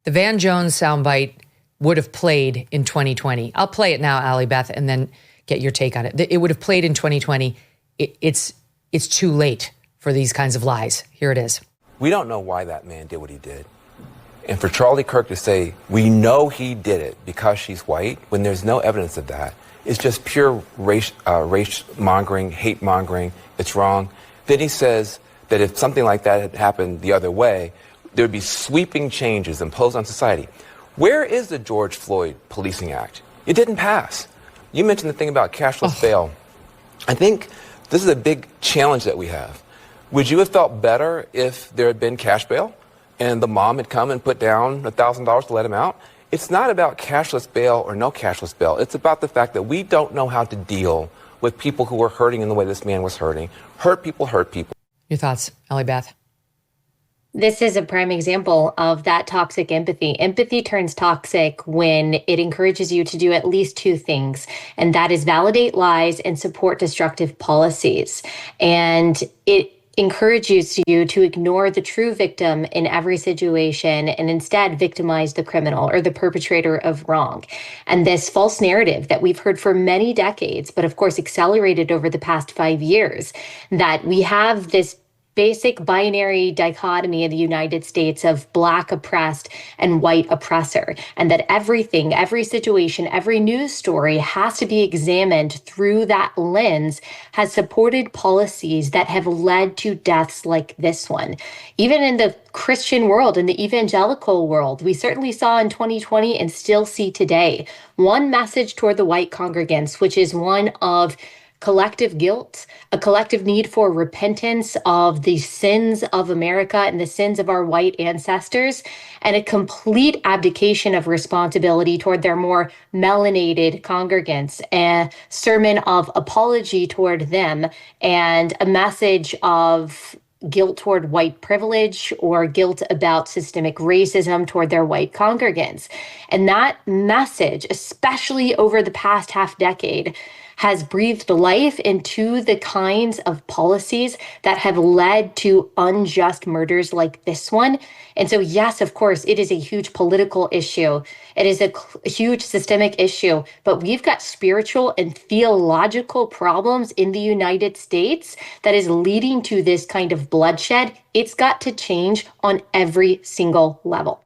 The Van Jones soundbite would have played in 2020. I'll play it now, Allie Beth, and then get your take on it. It would have played in 2020. It's too late for these kinds of lies. Here it is. We don't know why that man did what he did. And for Charlie Kirk to say, we know he did it because she's white, when there's no evidence of that, it's just pure race mongering, hate mongering. It's wrong. Then he says that if something like that had happened the other way, there would be sweeping changes imposed on society. Where is the George Floyd Policing Act? It didn't pass. You mentioned the thing about cashless bail. I think this is a big challenge that we have. Would you have felt better if there had been cash bail and the mom had come and put down $1,000 to let him out? It's not about cashless bail or no cashless bail. It's about the fact that we don't know how to deal with people who are hurting in the way this man was hurting. Hurt people hurt people. Your thoughts, Allie Beth? This is a prime example of that toxic empathy. Empathy turns toxic when it encourages you to do at least two things, and that is validate lies and support destructive policies. And it encourages you to ignore the true victim in every situation and instead victimize the criminal or the perpetrator of wrong. And this false narrative that we've heard for many decades, but of course accelerated over the past 5 years, that we have this basic binary dichotomy in the United States of Black oppressed and white oppressor, and that everything, every situation, every news story has to be examined through that lens, has supported policies that have led to deaths like this one. Even in the Christian world, in the evangelical world, we certainly saw in 2020 and still see today one message toward the white congregants, which is one of collective guilt, a collective need for repentance of the sins of America and the sins of our white ancestors, and a complete abdication of responsibility toward their more melanated congregants, a sermon of apology toward them, and a message of guilt toward white privilege or guilt about systemic racism toward their white congregants. And that message, especially over the past half decade, has breathed life into the kinds of policies that have led to unjust murders like this one. And so, yes, of course, it is a huge political issue. It is a huge systemic issue, but we've got spiritual and theological problems in the United States that is leading to this kind of bloodshed. It's got to change on every single level.